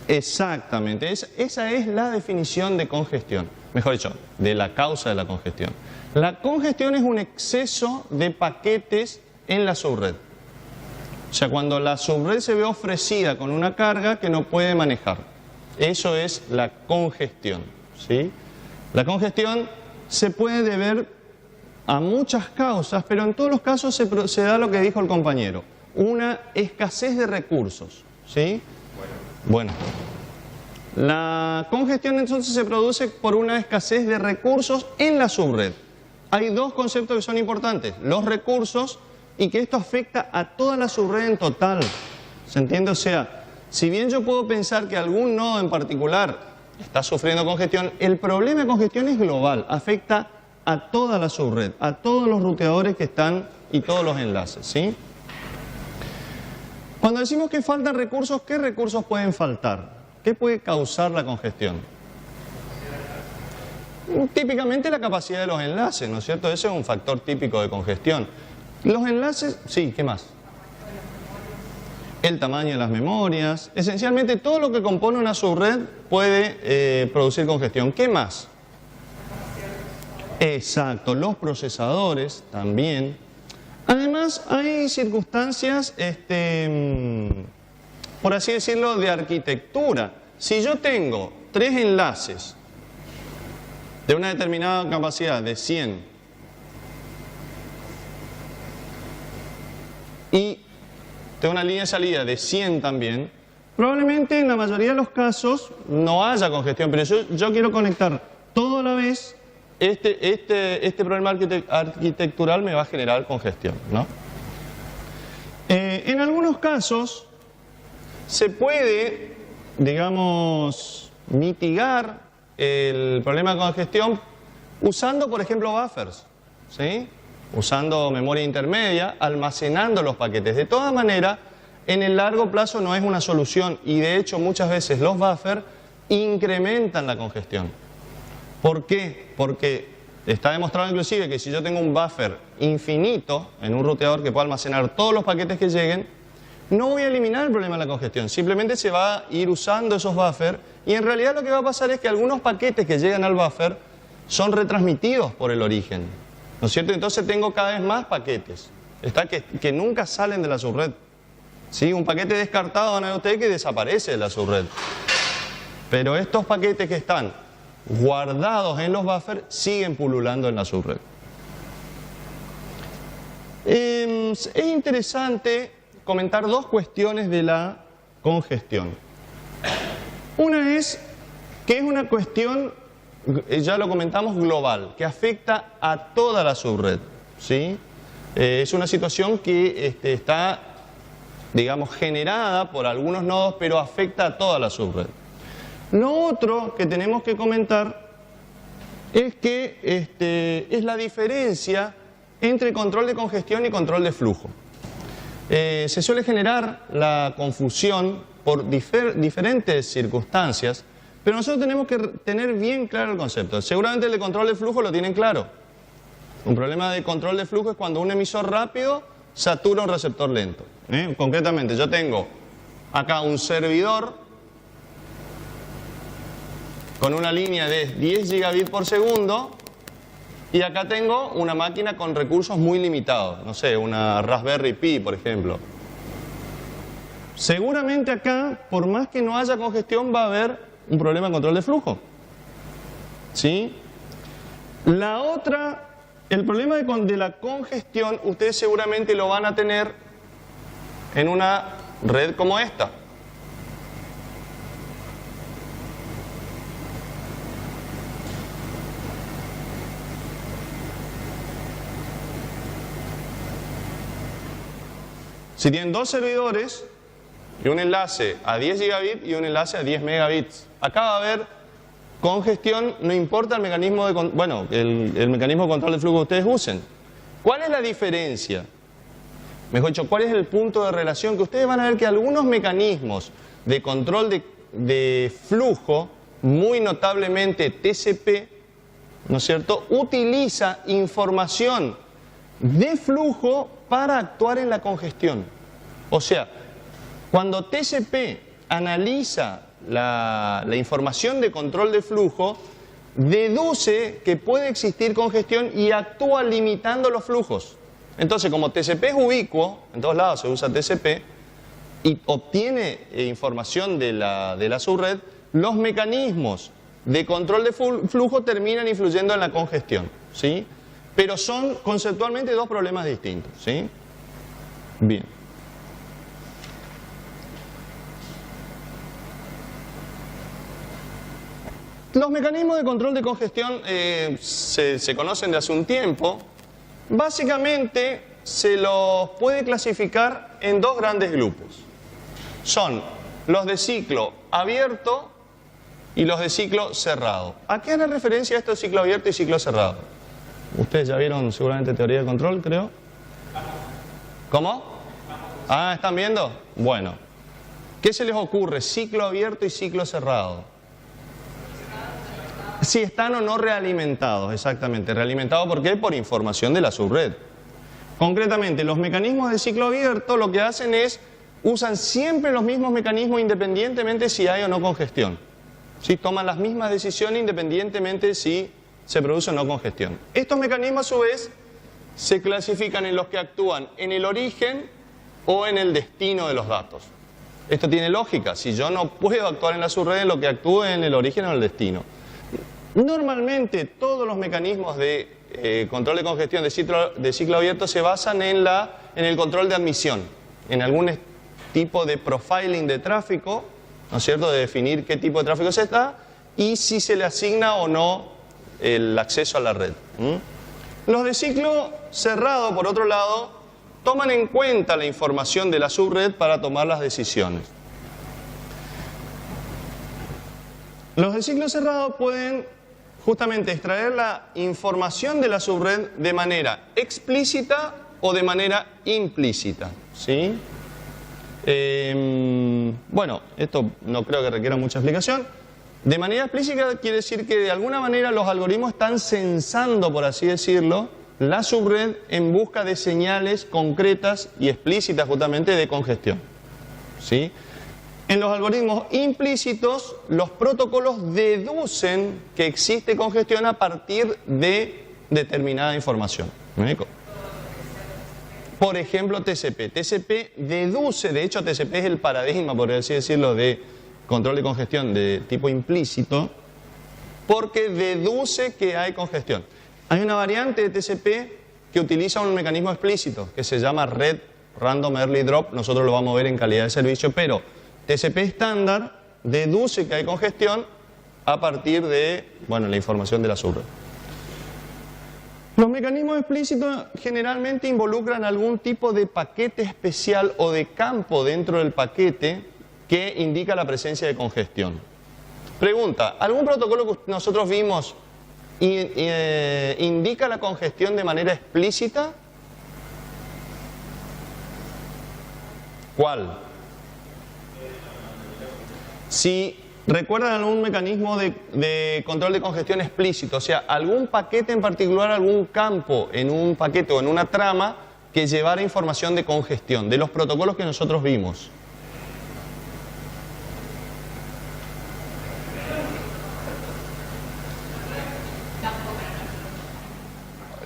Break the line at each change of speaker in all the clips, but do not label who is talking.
Exactamente, esa es la definición de congestión, mejor dicho, de la causa de la congestión. La congestión es un exceso de paquetes en la subred. O sea, cuando la subred se ve ofrecida con una carga que no puede manejar. Eso es la congestión, ¿sí? La congestión se puede deber a muchas causas, pero en todos los casos se da lo que dijo el compañero, una escasez de recursos, ¿sí? Bueno, la congestión entonces se produce por una escasez de recursos en la subred. Hay dos conceptos que son importantes, los recursos y que esto afecta a toda la subred en total. ¿Se entiende? O sea, si bien yo puedo pensar que algún nodo en particular está sufriendo congestión, el problema de congestión es global, afecta a toda la subred, a todos los ruteadores que están y todos los enlaces, ¿sí? Cuando decimos que faltan recursos, ¿qué recursos pueden faltar? ¿Qué puede causar la congestión? Típicamente la capacidad de los enlaces, ¿no es cierto? Ese es un factor típico de congestión. Los enlaces, sí, ¿qué más? El tamaño de las memorias. Esencialmente todo lo que compone una subred puede producir congestión. ¿Qué más? Exacto, los procesadores también. Además hay circunstancias, por así decirlo, de arquitectura. Si yo tengo 3 enlaces de una determinada capacidad de 100 y tengo una línea de salida de 100 también, probablemente en la mayoría de los casos no haya congestión, pero yo quiero conectar todo a la vez. Este problema arquitectural me va a generar congestión, ¿no? En algunos casos se puede, digamos, mitigar el problema de congestión usando, por ejemplo, buffers, ¿sí? Usando memoria intermedia, almacenando los paquetes. De todas maneras, en el largo plazo no es una solución y de hecho muchas veces los buffers incrementan la congestión. ¿Por qué? Porque está demostrado inclusive que si yo tengo un buffer infinito en un ruteador que pueda almacenar todos los paquetes que lleguen, no voy a eliminar el problema de la congestión, simplemente se va a ir usando esos buffers y en realidad lo que va a pasar es que algunos paquetes que llegan al buffer son retransmitidos por el origen, ¿no es cierto? Entonces tengo cada vez más paquetes, que nunca salen de la subred. ¿Sí? Un paquete descartado van a ver ustedes que desaparece de la subred, pero estos paquetes que están guardados en los buffers siguen pululando en la subred. Es interesante comentar dos cuestiones de la congestión. Una es que es una cuestión, ya lo comentamos, global, que afecta a toda la subred, ¿sí? Es una situación que está, digamos, generada por algunos nodos, pero afecta a toda la subred. Lo otro que tenemos que comentar es que es la diferencia entre control de congestión y control de flujo. Se suele generar la confusión por diferentes circunstancias, pero nosotros tenemos que tener bien claro el concepto. Seguramente el de control de flujo lo tienen claro. Un problema de control de flujo es cuando un emisor rápido satura un receptor lento. Concretamente, yo tengo acá un servidor con una línea de 10 gigabits por segundo y acá tengo una máquina con recursos muy limitados, no sé, una Raspberry Pi, por ejemplo. Seguramente acá, por más que no haya congestión, va a haber un problema de control de flujo, ¿sí? La otra, el problema de la congestión, ustedes seguramente lo van a tener en una red como esta. Si tienen dos servidores y un enlace a 10 gigabits y un enlace a 10 megabits, acá va a haber congestión, no importa el mecanismo de, el mecanismo de control de flujo que ustedes usen. ¿Cuál es la diferencia? Mejor dicho, ¿cuál es el punto de relación? Que ustedes van a ver que algunos mecanismos de control de flujo, muy notablemente TCP, ¿no es cierto?, utiliza información de flujo para actuar en la congestión. O sea, cuando TCP analiza la información de control de flujo, deduce que puede existir congestión y actúa limitando los flujos. Entonces, como TCP es ubicuo, en todos lados se usa TCP, y obtiene información de la subred, los mecanismos de control de flujo terminan influyendo en la congestión, ¿sí? Pero son conceptualmente dos problemas distintos, ¿sí? Bien. Los mecanismos de control de congestión se conocen de hace un tiempo. Básicamente se los puede clasificar en dos grandes grupos. Son los de ciclo abierto y los de ciclo cerrado. ¿A qué hace referencia esto de ciclo abierto y ciclo cerrado? Ustedes ya vieron seguramente teoría de control, creo. ¿Cómo? Ah, ¿están viendo? Bueno. ¿Qué se les ocurre? Ciclo abierto y ciclo cerrado. Si están o no realimentados, exactamente. ¿Realimentados por qué? Por información de la subred. Concretamente, los mecanismos de ciclo abierto lo que hacen es, usan siempre los mismos mecanismos independientemente si hay o no congestión. ¿Sí? Toman las mismas decisiones independientemente si se produce o no congestión. Estos mecanismos a su vez se clasifican en los que actúan en el origen o en el destino de los datos. Esto tiene lógica. Si yo no puedo actuar en la subred, lo que actúe en el origen o en el destino. Normalmente todos los mecanismos de control de congestión de ciclo abierto se basan en el control de admisión, en algún tipo de profiling de tráfico, ¿no es cierto?, de definir qué tipo de tráfico se está y si se le asigna o no el acceso a la red. Los de ciclo cerrado, por otro lado, toman en cuenta la información de la subred para tomar las decisiones. Los de ciclo cerrado pueden justamente extraer la información de la subred de manera explícita o de manera implícita, ¿sí? Bueno, esto no creo que requiera mucha explicación. De manera explícita quiere decir que de alguna manera los algoritmos están censando, por así decirlo, la subred en busca de señales concretas y explícitas justamente de congestión, ¿sí? En los algoritmos implícitos, los protocolos deducen que existe congestión a partir de determinada información. ¿Me explico? Por ejemplo, TCP. TCP deduce, de hecho TCP es el paradigma, por así decirlo, de control de congestión de tipo implícito, porque deduce que hay congestión. Hay una variante de TCP que utiliza un mecanismo explícito, que se llama Red Random Early Drop. Nosotros lo vamos a ver en calidad de servicio, pero TCP estándar deduce que hay congestión a partir de, bueno, la información de la subred. Los mecanismos explícitos generalmente involucran algún tipo de paquete especial o de campo dentro del paquete que indica la presencia de congestión. Pregunta, ¿algún protocolo que nosotros vimos indica la congestión de manera explícita? ¿Cuál? Si recuerdan algún mecanismo de control de congestión explícito, o sea, algún paquete en particular, algún campo en un paquete o en una trama que llevara información de congestión, de los protocolos que nosotros vimos.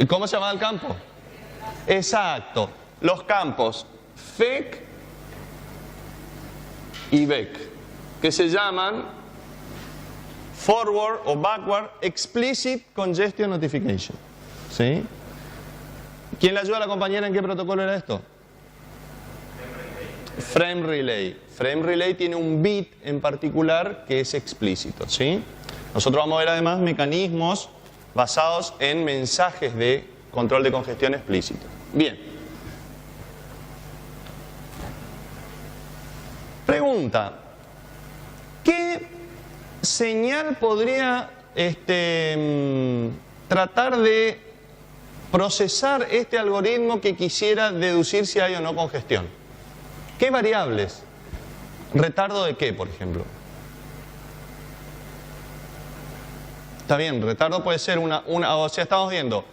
¿Cómo se llama el campo? Exacto, los campos FEC y BEC, que se llaman Forward o Backward Explicit Congestion Notification. ¿Sí? ¿Quién le ayuda a la compañera en qué protocolo era esto? Frame Relay. Frame Relay tiene un bit en particular que es explícito. ¿Sí? Nosotros vamos a ver además mecanismos basados en mensajes de control de congestión explícito. Bien. Pregunta. ¿Qué señal podría tratar de procesar este algoritmo que quisiera deducir si hay o no congestión? ¿Qué variables? ¿Retardo de qué, por ejemplo? Está bien, retardo puede ser o sea, estamos viendo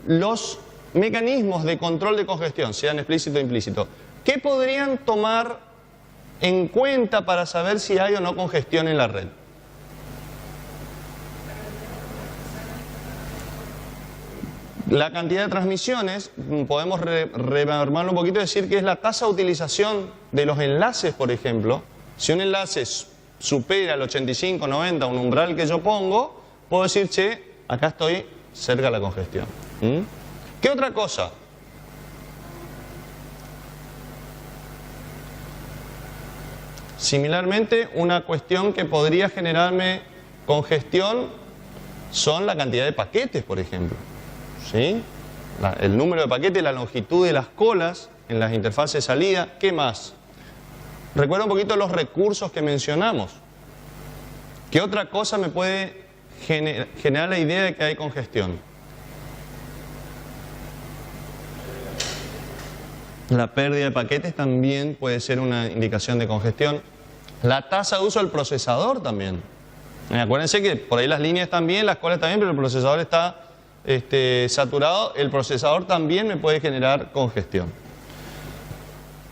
los mecanismos de control de congestión, sean explícito o implícito. ¿Qué podrían tomar en cuenta para saber si hay o no congestión en la red? La cantidad de transmisiones, podemos rearmarlo un poquito y decir que es la tasa de utilización de los enlaces, por ejemplo. Si un enlace supera el 85, 90, un umbral que yo pongo, puedo decir, che, acá estoy cerca de la congestión. ¿Qué otra cosa? Similarmente, una cuestión que podría generarme congestión son la cantidad de paquetes, por ejemplo. ¿Sí? El número de paquetes, la longitud de las colas en las interfaces de salida. ¿Qué más? Recuerda un poquito los recursos que mencionamos. ¿Qué otra cosa me puede generar la idea de que hay congestión? La pérdida de paquetes también puede ser una indicación de congestión. La tasa de uso del procesador también. Acuérdense que por ahí las líneas están bien, las colas están bien, pero el procesador está saturado. El procesador también me puede generar congestión.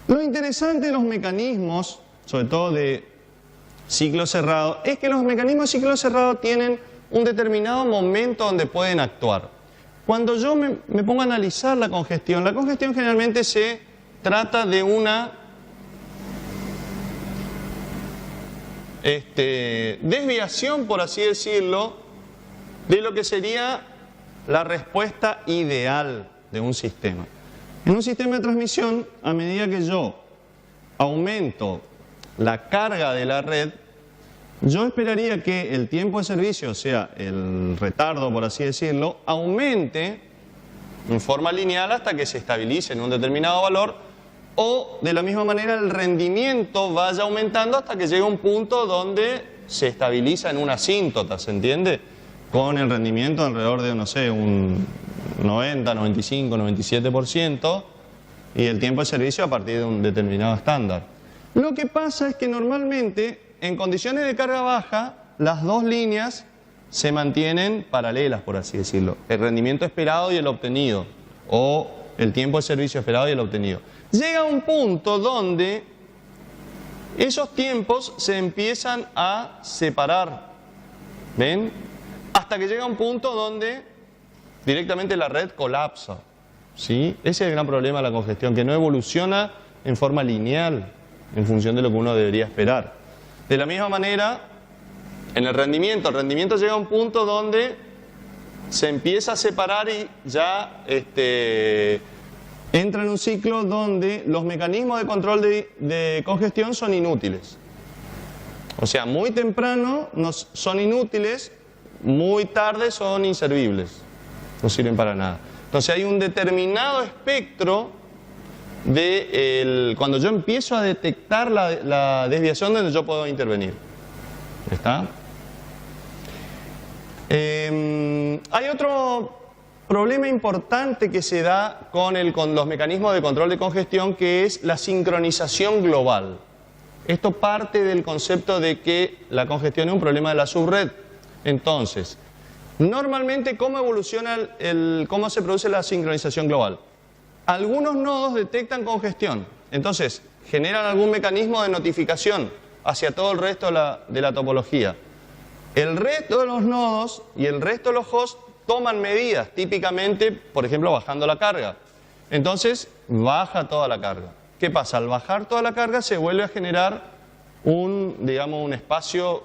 Lo interesante de los mecanismos, sobre todo de ciclo cerrado, es que los mecanismos de ciclo cerrado tienen un determinado momento donde pueden actuar. Cuando yo me pongo a analizar la congestión generalmente se trata de una desviación, por así decirlo, de lo que sería la respuesta ideal de un sistema. En un sistema de transmisión, a medida que yo aumento la carga de la red, yo esperaría que el tiempo de servicio, o sea, el retardo, por así decirlo, aumente en forma lineal hasta que se estabilice en un determinado valor, o de la misma manera el rendimiento vaya aumentando hasta que llegue a un punto donde se estabiliza en una asíntota, ¿se entiende? Con el rendimiento alrededor de, no sé, un 90, 95, 97% y el tiempo de servicio a partir de un determinado estándar. Lo que pasa es que normalmente en condiciones de carga baja las dos líneas se mantienen paralelas, por así decirlo. El rendimiento esperado y el obtenido, o el tiempo de servicio esperado y el obtenido. Llega un punto donde esos tiempos se empiezan a separar, ¿ven? Hasta que llega un punto donde directamente la red colapsa, ¿sí? Ese es el gran problema de la congestión, que no evoluciona en forma lineal en función de lo que uno debería esperar. De la misma manera, en el rendimiento llega a un punto donde se empieza a separar y ya entra en un ciclo donde los mecanismos de control de congestión son inútiles. O sea, muy temprano son inútiles, muy tarde son inservibles, no sirven para nada. Entonces hay un determinado espectro de cuando yo empiezo a detectar la desviación donde yo puedo intervenir. ¿Está? Hay otro problema importante que se da con los mecanismos de control de congestión, que es la sincronización global. Esto parte del concepto de que la congestión es un problema de la subred. Entonces, normalmente, ¿cómo evoluciona cómo se produce la sincronización global? Algunos nodos detectan congestión, entonces generan algún mecanismo de notificación hacia todo el resto de la topología. El resto de los nodos y el resto de los hosts toman medidas, típicamente, por ejemplo, bajando la carga. Entonces, baja toda la carga. ¿Qué pasa? Al bajar toda la carga se vuelve a generar un espacio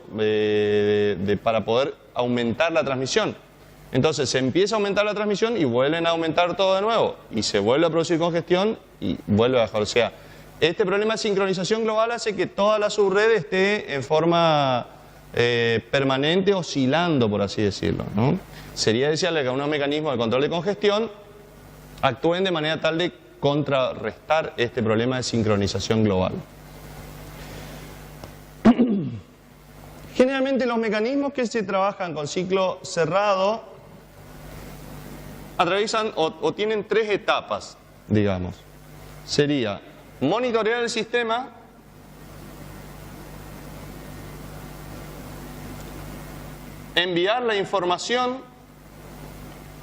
para poder aumentar la transmisión. Entonces se empieza a aumentar la transmisión y vuelven a aumentar todo de nuevo. Y se vuelve a producir congestión y vuelve a bajar. O sea, este problema de sincronización global hace que toda la subred esté en forma permanente, oscilando, por así decirlo, ¿no? Sería deseable que unos mecanismos de control de congestión actúen de manera tal de contrarrestar este problema de sincronización global. Generalmente los mecanismos que se trabajan con ciclo cerrado atraviesan o tienen tres etapas, digamos. Sería monitorear el sistema, enviar la información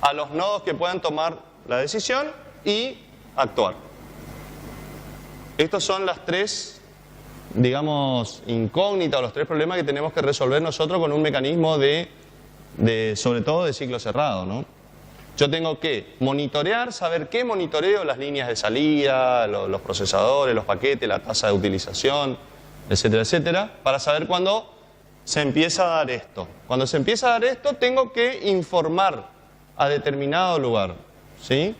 a los nodos que puedan tomar la decisión y actuar. Estas son las tres, digamos, incógnitas o los 3 problemas que tenemos que resolver nosotros con un mecanismo sobre todo de ciclo cerrado, ¿no? Yo tengo que monitorear, saber qué monitoreo, las líneas de salida, los procesadores, los paquetes, la tasa de utilización, etcétera, etcétera, para saber cuándo se empieza a dar esto. Cuando se empieza a dar esto, tengo que informar a determinado lugar, ¿sí?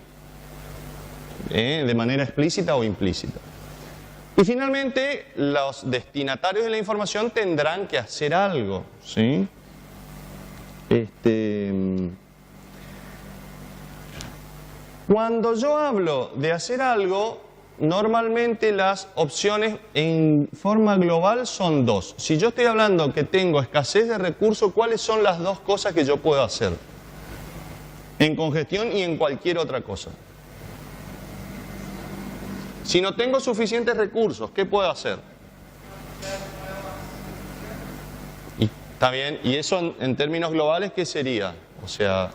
De manera explícita o implícita. Y finalmente, los destinatarios de la información tendrán que hacer algo, ¿sí? Cuando yo hablo de hacer algo, normalmente las opciones en forma global son 2. Si yo estoy hablando que tengo escasez de recursos, ¿cuáles son las 2 cosas que yo puedo hacer? En congestión y en cualquier otra cosa. Si no tengo suficientes recursos, ¿qué puedo hacer? Y, está bien, y eso en términos globales, ¿qué sería? O sea,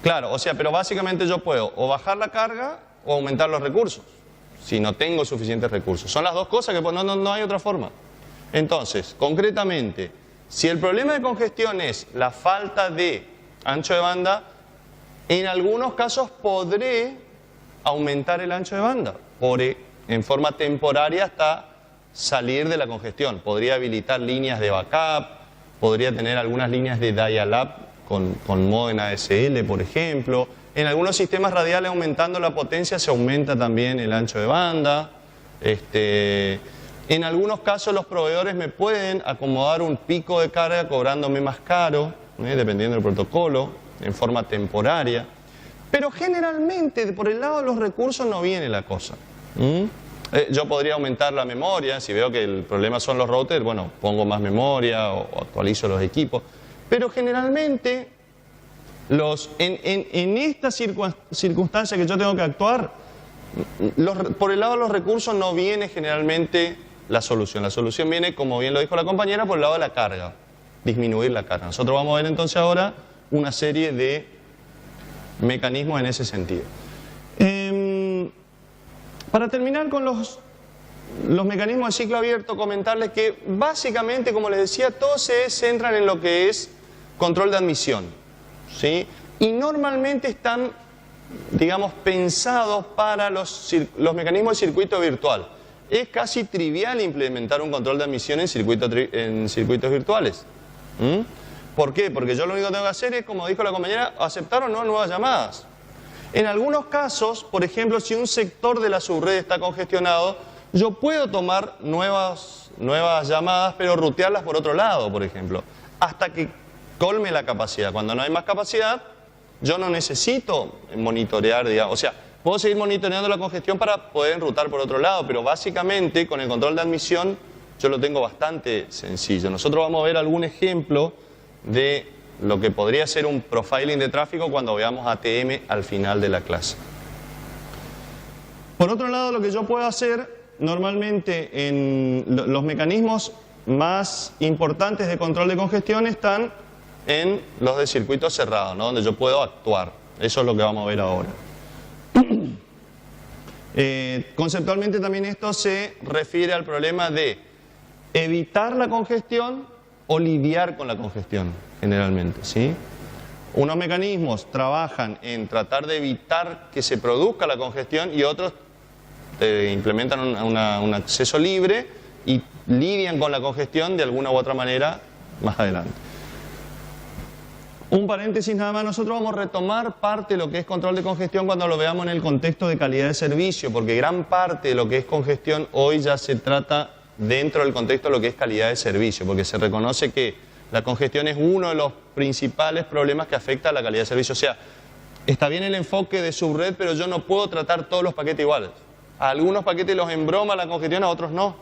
claro, pero básicamente yo puedo o bajar la carga o aumentar los recursos, si no tengo suficientes recursos. Son las 2 cosas que no hay otra forma. Entonces, concretamente, si el problema de congestión es la falta de ancho de banda, en algunos casos podré aumentar el ancho de banda, en forma temporaria hasta salir de la congestión. Podría habilitar líneas de backup, podría tener algunas líneas de dial-up con modem ADSL, por ejemplo. En algunos sistemas radiales, aumentando la potencia, se aumenta también el ancho de banda. En algunos casos los proveedores me pueden acomodar un pico de carga cobrándome más caro, dependiendo del protocolo, en forma temporaria. Pero generalmente por el lado de los recursos no viene la cosa. Yo podría aumentar la memoria, si veo que el problema son los routers, bueno, pongo más memoria o actualizo los equipos. Pero generalmente, en esta circunstancia que yo tengo que actuar, por el lado de los recursos no viene generalmente la solución. La solución viene, como bien lo dijo la compañera, por el lado de la carga, disminuir la carga. Nosotros vamos a ver entonces ahora una serie de mecanismos en ese sentido. Para terminar con los mecanismos de ciclo abierto, comentarles que básicamente, como les decía, todos se centran en lo que es control de admisión, ¿sí? Y normalmente están, digamos, pensados para los mecanismos de circuito virtual. Es casi trivial implementar un control de admisión en circuitos virtuales. ¿Por qué? Porque yo lo único que tengo que hacer es, como dijo la compañera, aceptar o no nuevas llamadas. En algunos casos, por ejemplo, si un sector de la subred está congestionado, yo puedo tomar nuevas llamadas, pero rutearlas por otro lado, por ejemplo, hasta que colme la capacidad. Cuando no hay más capacidad, yo no necesito monitorear, digamos, o sea, puedo seguir monitoreando la congestión para poder enrutar por otro lado, pero básicamente con el control de admisión yo lo tengo bastante sencillo. Nosotros vamos a ver algún ejemplo de lo que podría ser un profiling de tráfico cuando veamos ATM al final de la clase. Por otro lado, lo que yo puedo hacer normalmente en los mecanismos más importantes de control de congestión están en los de circuito cerrado, ¿no? Donde yo puedo actuar. Eso es lo que vamos a ver ahora. Conceptualmente también esto se refiere al problema de evitar la congestión o lidiar con la congestión, generalmente, ¿sí? Unos mecanismos trabajan en tratar de evitar que se produzca la congestión y otros implementan un acceso libre y lidian con la congestión de alguna u otra manera más adelante. Un paréntesis nada más, nosotros vamos a retomar parte de lo que es control de congestión cuando lo veamos en el contexto de calidad de servicio, porque gran parte de lo que es congestión hoy ya se trata dentro del contexto de lo que es calidad de servicio, porque se reconoce que la congestión es uno de los principales problemas que afecta a la calidad de servicio. O sea, está bien el enfoque de subred, pero yo no puedo tratar todos los paquetes iguales. A algunos paquetes los embroma la congestión, a otros no.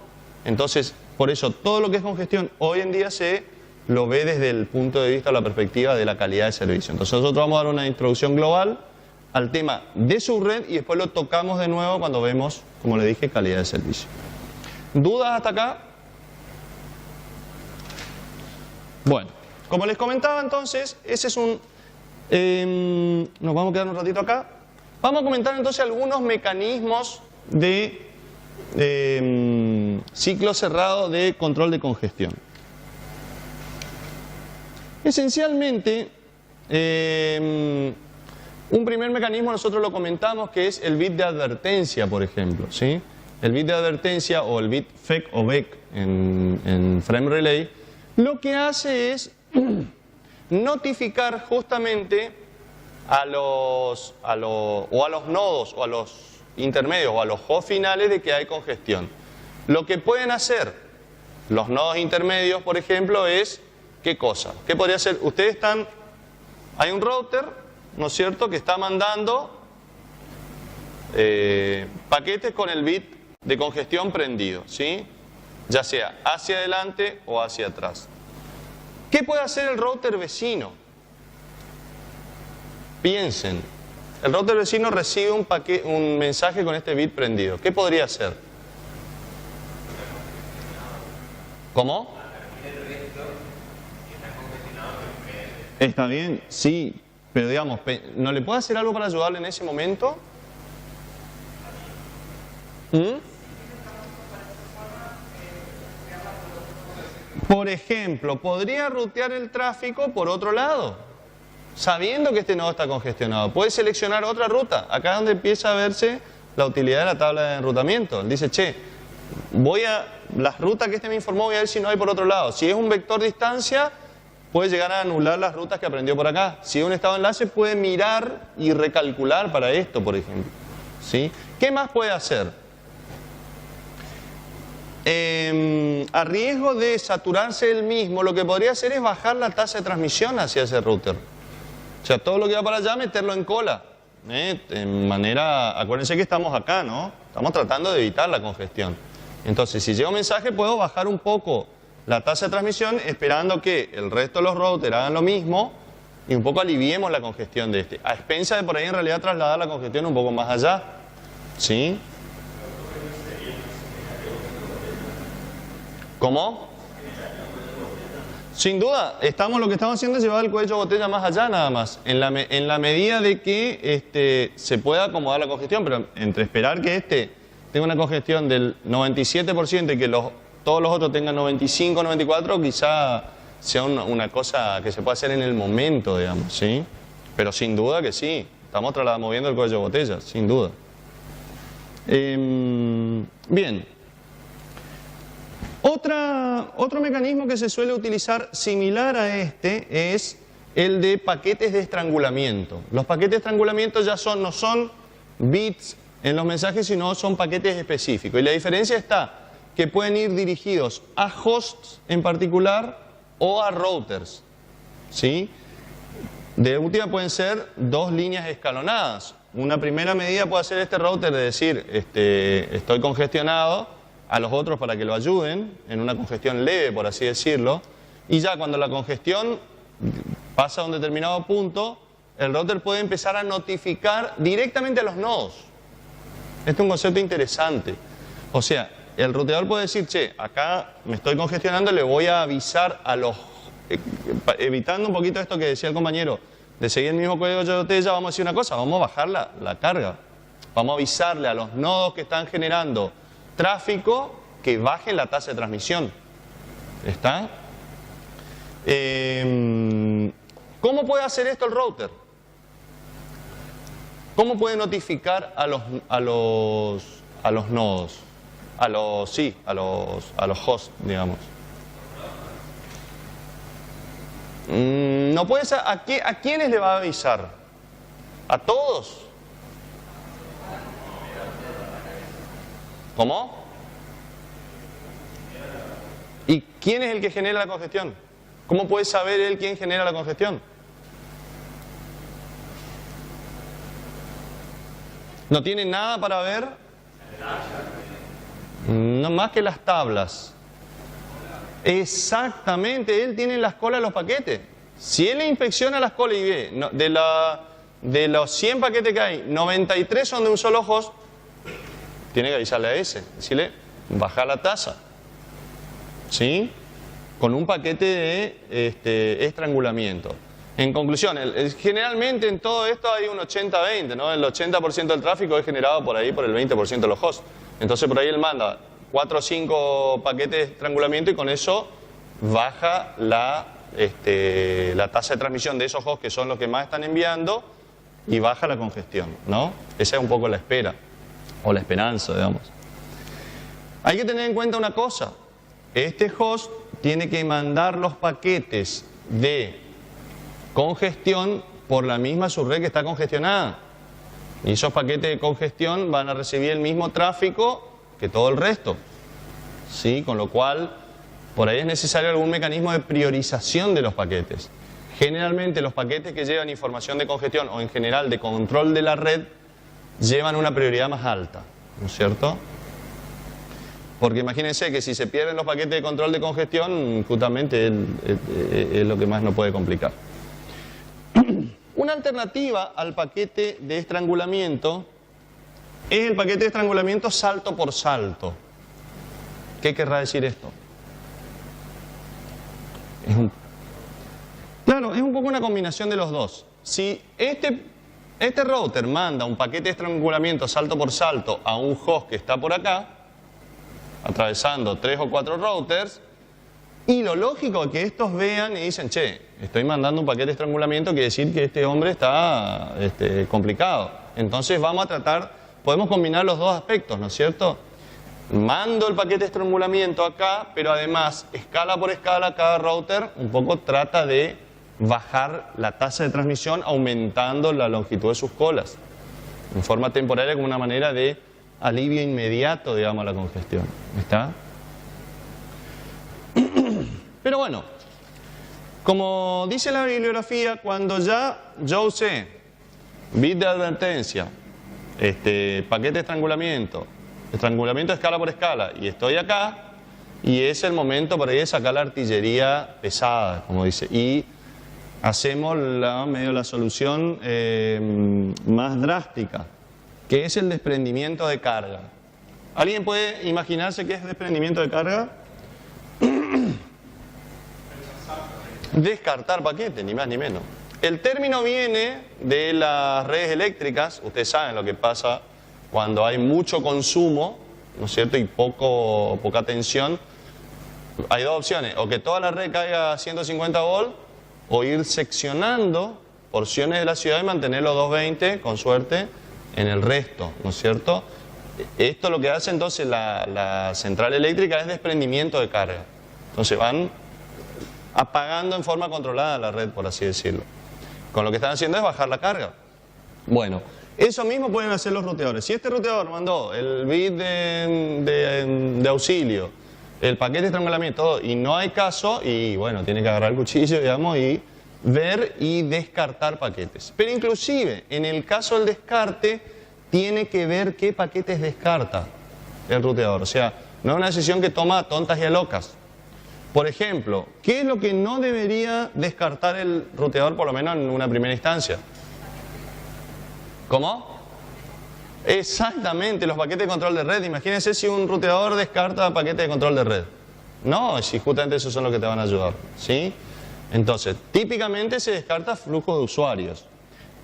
Entonces, por eso, todo lo que es congestión hoy en día se lo ve desde el punto de vista o la perspectiva de la calidad de servicio. Entonces nosotros vamos a dar una introducción global al tema de subred y después lo tocamos de nuevo cuando vemos, como le dije, calidad de servicio. ¿Dudas hasta acá? Bueno, como les comentaba entonces, ese es un... nos vamos a quedar un ratito acá. Vamos a comentar entonces algunos mecanismos de ciclo cerrado de control de congestión. Esencialmente, un primer mecanismo nosotros lo comentamos que es el bit de advertencia, por ejemplo, ¿sí? El bit de advertencia o el bit FEC o BEC en Frame Relay, lo que hace es notificar justamente a los nodos o a los intermedios o a los hosts finales de que hay congestión. Lo que pueden hacer los nodos intermedios, por ejemplo, es ¿qué cosa? ¿Qué podría ser? Hay un router, ¿no es cierto?, que está mandando paquetes con el bit de congestión prendido, ¿sí? Ya sea hacia adelante o hacia atrás. ¿Qué puede hacer el router vecino? Piensen, el router vecino recibe un mensaje con este bit prendido. ¿Qué podría hacer? ¿Cómo? Está bien, sí, pero digamos, ¿no le puede hacer algo para ayudarle en ese momento? Por ejemplo, podría rutear el tráfico por otro lado, sabiendo que este nodo está congestionado. Puede seleccionar otra ruta. Acá es donde empieza a verse la utilidad de la tabla de enrutamiento. Él dice, che, las rutas que este me informó, voy a ver si no hay por otro lado. Si es un vector distancia, puede llegar a anular las rutas que aprendió por acá. Si es un estado de enlace, puede mirar y recalcular para esto, por ejemplo, ¿sí? ¿Qué más puede hacer? A riesgo de saturarse él mismo, lo que podría hacer es bajar la tasa de transmisión hacia ese router. O sea, todo lo que va para allá, meterlo en cola. Acuérdense que estamos acá, ¿no? Estamos tratando de evitar la congestión. Entonces, si llega un mensaje, puedo bajar un poco la tasa de transmisión, esperando que el resto de los routers hagan lo mismo y un poco aliviemos la congestión de este. A expensa de por ahí en realidad trasladar la congestión un poco más allá. ¿Sí? ¿Cómo? Sin duda, lo que estamos haciendo es llevar el cuello de botella más allá nada más, en la medida de que se pueda acomodar la congestión, pero entre esperar que tenga una congestión del 97% y que todos los otros tengan 95, 94, quizá sea una cosa que se puede hacer en el momento, digamos, ¿sí? Pero sin duda que sí, estamos moviendo el cuello de botella, sin duda. Bien. Otro mecanismo que se suele utilizar similar a este es el de paquetes de estrangulamiento. Los paquetes de estrangulamiento ya no son bits en los mensajes, sino son paquetes específicos. Y la diferencia está que pueden ir dirigidos a hosts en particular o a routers, ¿sí? De última pueden ser dos líneas escalonadas. Una primera medida puede ser este router de decir, estoy congestionado, a los otros para que lo ayuden, en una congestión leve, por así decirlo, y ya cuando la congestión pasa a un determinado punto, el router puede empezar a notificar directamente a los nodos. Este es un concepto interesante. O sea, el ruteador puede decir, che, acá me estoy congestionando, le voy a avisar a los... evitando un poquito esto que decía el compañero, de seguir el mismo código de botella, vamos a decir una cosa, vamos a bajar la carga. Vamos a avisarle a los nodos que están generando tráfico que bajen la tasa de transmisión. ¿Está? ¿Cómo puede hacer esto el router? ¿Cómo puede notificar a los nodos? A los hosts, digamos. No puede ser, ¿a quiénes le va a avisar? ¿A todos? ¿Cómo? ¿Y quién es el que genera la congestión? ¿Cómo puede saber él quién genera la congestión? ¿No tiene nada para ver? No más que las tablas. Exactamente, él tiene las colas de los paquetes. Si él inspecciona las colas y ve, de los 100 paquetes que hay, 93 son de un solo host, tiene que avisarle a ese, decirle, baja la tasa, ¿sí? Con un paquete de estrangulamiento. En conclusión, generalmente en todo esto hay un 80-20, ¿no? El 80% del tráfico es generado por ahí por el 20% de los hosts. Entonces por ahí él manda 4 o 5 paquetes de estrangulamiento y con eso baja la tasa de transmisión de esos hosts que son los que más están enviando y baja la congestión, ¿no? Esa es un poco la espera, o la esperanza, digamos. Hay que tener en cuenta una cosa, este host tiene que mandar los paquetes de congestión por la misma subred que está congestionada. Y esos paquetes de congestión van a recibir el mismo tráfico que todo el resto, ¿sí? Con lo cual, por ahí es necesario algún mecanismo de priorización de los paquetes. Generalmente los paquetes que llevan información de congestión o en general de control de la red llevan una prioridad más alta, ¿no es cierto? Porque imagínense que si se pierden los paquetes de control de congestión, justamente es lo que más nos puede complicar. Una alternativa al paquete de estrangulamiento es el paquete de estrangulamiento salto por salto. ¿Qué querrá decir esto? Claro, es un poco una combinación de los dos. Si este router manda un paquete de estrangulamiento salto por salto a un host que está por acá, atravesando 3 o 4 routers, y lo lógico es que estos vean y dicen, che, estoy mandando un paquete de estrangulamiento, quiere decir que este hombre está complicado. Entonces vamos a tratar, podemos combinar los dos aspectos, ¿no es cierto? Mando el paquete de estrangulamiento acá, pero además, escala por escala, cada router un poco trata de bajar la tasa de transmisión aumentando la longitud de sus colas, en forma temporaria como una manera de alivio inmediato, digamos, a la congestión. ¿Está? Pero bueno, como dice la bibliografía, cuando ya yo usé bit de advertencia, paquete de estrangulamiento de escala por escala, y estoy acá, y es el momento por ahí de sacar la artillería pesada, como dice, y hacemos medio la solución más drástica, que es el desprendimiento de carga. ¿Alguien puede imaginarse qué es desprendimiento de carga? Descartar paquete, ni más ni menos. El término viene de las redes eléctricas. Ustedes saben lo que pasa cuando hay mucho consumo, ¿no es cierto? Y poca tensión. Hay dos opciones, o que toda la red caiga a 150 volts, o ir seccionando porciones de la ciudad y mantener los 220, con suerte, en el resto, ¿no es cierto? Esto lo que hace entonces la central eléctrica es desprendimiento de carga. Entonces van apagando en forma controlada la red, por así decirlo. Con lo que están haciendo es bajar la carga. Bueno, eso mismo pueden hacer los ruteadores. Si este ruteador mandó el bit de auxilio, el paquete de estrangulamiento, todo, y no hay caso, y bueno, tiene que agarrar el cuchillo, digamos, y ver y descartar paquetes. Pero inclusive, en el caso del descarte, tiene que ver qué paquetes descarta el ruteador. O sea, no es una decisión que toma a tontas y a locas. Por ejemplo, ¿qué es lo que no debería descartar el ruteador, por lo menos en una primera instancia? ¿Cómo? Exactamente, los paquetes de control de red. Imagínense si un ruteador descarta paquetes de control de red. No, si justamente esos son los que te van a ayudar, ¿sí? Entonces, típicamente se descarta flujo de usuarios.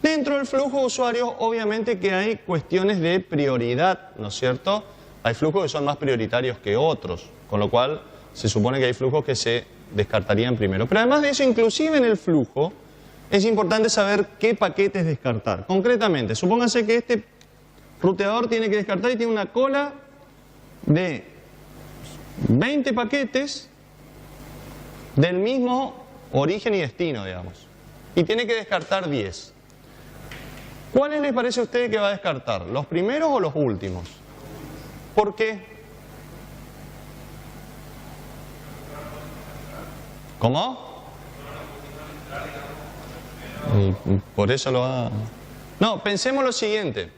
Dentro del flujo de usuarios, obviamente que hay cuestiones de prioridad, ¿no es cierto? Hay flujos que son más prioritarios que otros, con lo cual se supone que hay flujos que se descartarían primero. Pero además de eso, inclusive en el flujo, es importante saber qué paquetes descartar. Concretamente, supónganse que este ruteador tiene que descartar y tiene una cola de 20 paquetes del mismo origen y destino, digamos. Y tiene que descartar 10. ¿Cuáles les parece a ustedes que va a descartar? ¿Los primeros o los últimos? ¿Por qué? ¿Cómo? Por eso lo va... No, pensemos lo siguiente.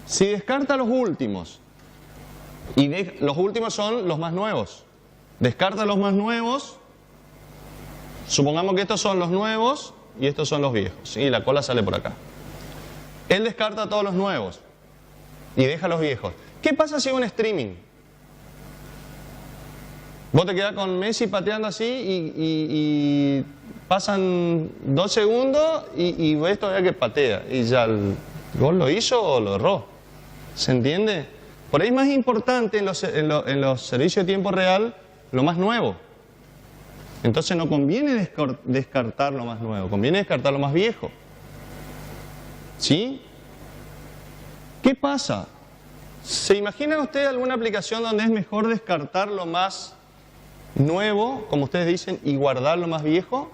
Si descarta los últimos, y los últimos son los más nuevos, descarta los más nuevos, supongamos que estos son los nuevos y estos son los viejos, y la cola sale por acá. Él descarta todos los nuevos y deja los viejos. ¿Qué pasa si hay un streaming? Vos te quedás con Messi pateando así y pasan 2 segundos y ves todavía que patea. Y ya el gol lo hizo o lo erró. ¿Se entiende? Por ahí es más importante en los servicios de tiempo real lo más nuevo. Entonces no conviene descartar lo más nuevo, conviene descartar lo más viejo. ¿Sí? ¿Qué pasa? ¿Se imaginan ustedes alguna aplicación donde es mejor descartar lo más nuevo, como ustedes dicen, y guardar lo más viejo?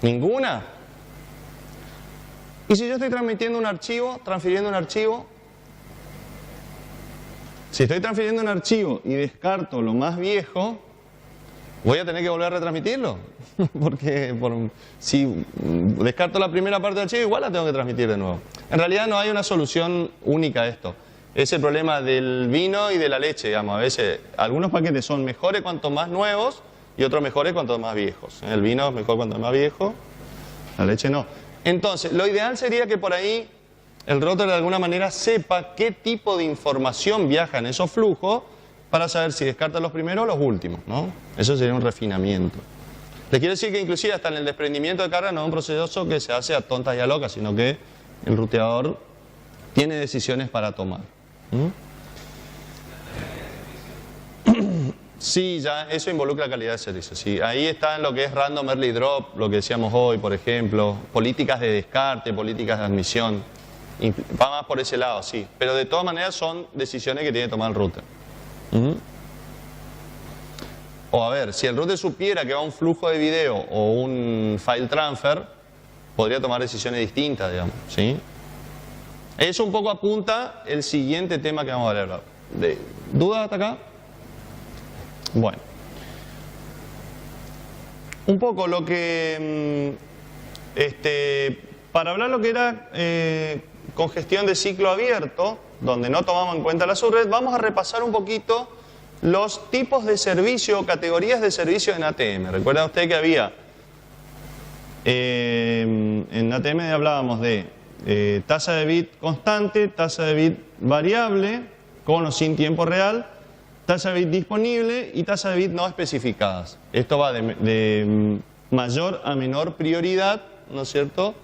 ¿Ninguna? ¿Y si yo estoy transfiriendo un archivo? Si estoy transfiriendo un archivo y descarto lo más viejo, voy a tener que volver a retransmitirlo. Porque si descarto la primera parte del archivo, igual la tengo que transmitir de nuevo. En realidad no hay una solución única a esto. Es el problema del vino y de la leche, digamos. A veces algunos paquetes son mejores cuanto más nuevos y otros mejores cuanto más viejos. El vino es mejor cuanto más viejo, la leche no. Entonces, lo ideal sería que por ahí el router de alguna manera sepa qué tipo de información viaja en esos flujos para saber si descarta los primeros o los últimos, ¿no? Eso sería un refinamiento. Les quiero decir que inclusive hasta en el desprendimiento de carga no es un proceso que se hace a tontas y a locas, sino que el ruteador tiene decisiones para tomar. Sí, ya eso involucra calidad de servicio. Sí, ahí está en lo que es random early drop, lo que decíamos hoy, por ejemplo, políticas de descarte, políticas de admisión. Va más por ese lado, sí. Pero de todas maneras son decisiones que tiene que tomar el router. O a ver, si el router supiera que va un flujo de video o un file transfer, podría tomar decisiones distintas, digamos, ¿sí? Eso un poco apunta el siguiente tema que vamos a hablar. ¿Dudas hasta acá? Bueno. Un poco lo que... para hablar lo que era congestión de ciclo abierto, donde no tomamos en cuenta la subred, vamos a repasar un poquito los tipos de servicio o categorías de servicio en ATM. Recuerdan ustedes que había, en ATM hablábamos de tasa de bit constante, tasa de bit variable, con o sin tiempo real, tasa de bit disponible y tasa de bit no especificadas. Esto va de mayor a menor prioridad, ¿no es cierto?,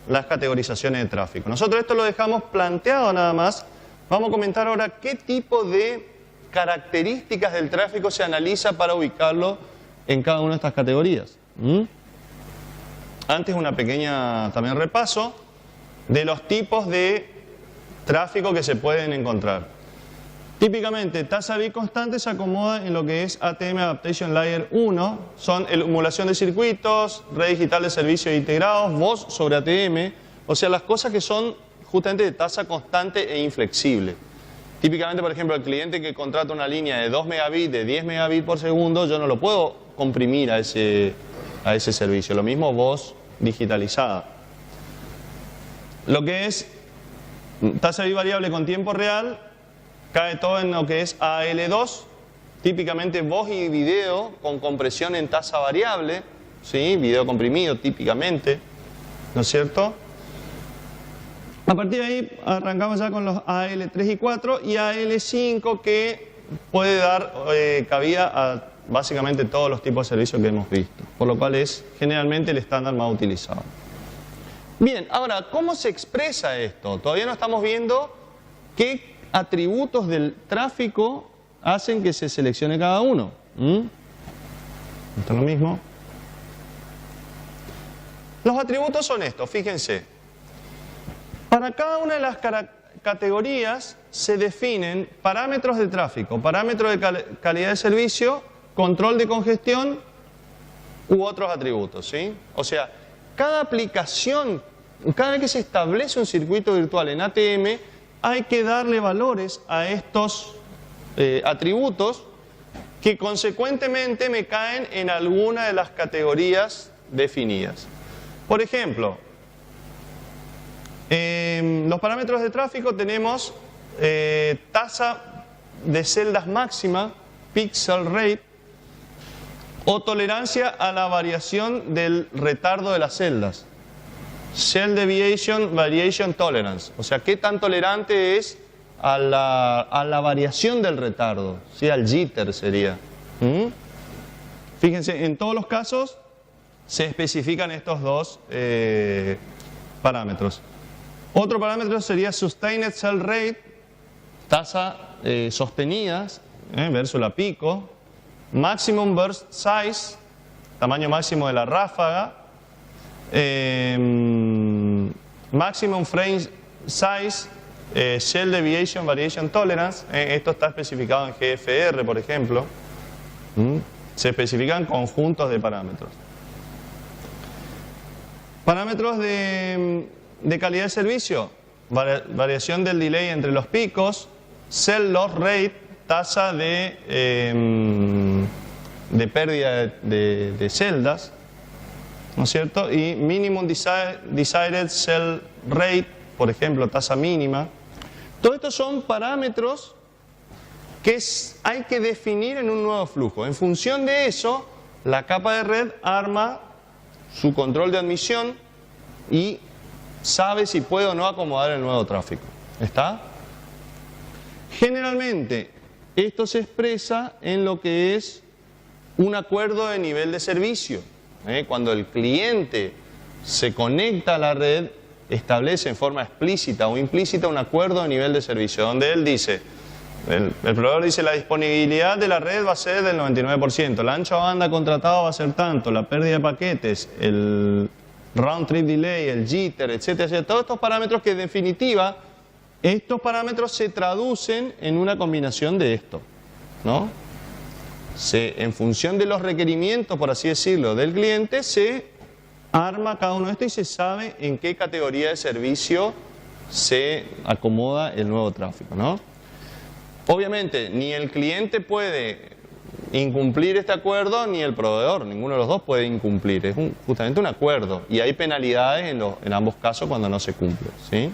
las categorizaciones de tráfico. Nosotros esto lo dejamos planteado nada más. Vamos a comentar ahora qué tipo de características del tráfico se analiza para ubicarlo en cada una de estas categorías. Antes una pequeña también repaso de los tipos de tráfico que se pueden encontrar. Típicamente, tasa bit constante se acomoda en lo que es ATM Adaptation Layer 1, son emulación de circuitos, red digital de servicios integrados, voz sobre ATM, o sea, las cosas que son justamente de tasa constante e inflexible. Típicamente, por ejemplo, el cliente que contrata una línea de 2 megabits, de 10 megabits por segundo, yo no lo puedo comprimir a ese servicio. Lo mismo voz digitalizada. Lo que es tasa bit variable con tiempo real, cae todo en lo que es AL2, típicamente voz y video con compresión en tasa variable, ¿sí? Video comprimido típicamente, ¿no es cierto? A partir de ahí arrancamos ya con los AL3 y 4 y AL5 que puede dar cabida a básicamente todos los tipos de servicios que hemos visto, por lo cual es generalmente el estándar más utilizado. Bien, ahora, ¿cómo se expresa esto? Todavía no estamos viendo qué atributos del tráfico hacen que se seleccione cada uno. Esto es lo mismo. Los atributos son estos, fíjense. Para cada una de las categorías se definen parámetros de tráfico, parámetros de calidad de servicio, control de congestión u otros atributos, ¿sí? O sea, cada aplicación, cada vez que se establece un circuito virtual en ATM, hay que darle valores a estos atributos que consecuentemente me caen en alguna de las categorías definidas. Por ejemplo, los parámetros de tráfico tenemos tasa de celdas máxima, pixel rate, o tolerancia a la variación del retardo de las celdas. Cell Deviation Variation Tolerance, o sea, qué tan tolerante es a la variación del retardo, ¿sí? Al jitter sería. Fíjense, en todos los casos se especifican estos dos parámetros. Otro parámetro sería Sustained Cell Rate, tasa sostenidas versus la pico, maximum burst size, tamaño máximo de la ráfaga, maximum frame size, shell deviation variation tolerance, esto está especificado en GFR, por ejemplo. Se especifican conjuntos de parámetros. Parámetros de calidad de servicio, variación del delay entre los picos, cell loss rate, tasa de pérdida de celdas, ¿no es cierto? Y minimum desired cell rate, por ejemplo, tasa mínima. Todos estos son parámetros que hay que definir en un nuevo flujo. En función de eso, la capa de red arma su control de admisión y sabe si puede o no acomodar el nuevo tráfico. ¿Está? Generalmente, esto se expresa en lo que es un acuerdo de nivel de servicio. Cuando el cliente se conecta a la red, establece en forma explícita o implícita un acuerdo de nivel de servicio, donde él dice, el proveedor dice, la disponibilidad de la red va a ser del 99%, el ancho de banda contratado va a ser tanto, la pérdida de paquetes, el round trip delay, el jitter, etcétera, etcétera. Todos estos parámetros que en definitiva, estos parámetros se traducen en una combinación de esto, ¿no? En función de los requerimientos, por así decirlo, del cliente, se arma cada uno de estos y se sabe en qué categoría de servicio se acomoda el nuevo tráfico, ¿no? Obviamente, ni el cliente puede incumplir este acuerdo, ni el proveedor, ninguno de los dos puede incumplir. Es justamente un acuerdo y hay penalidades en ambos casos cuando no se cumple, ¿sí?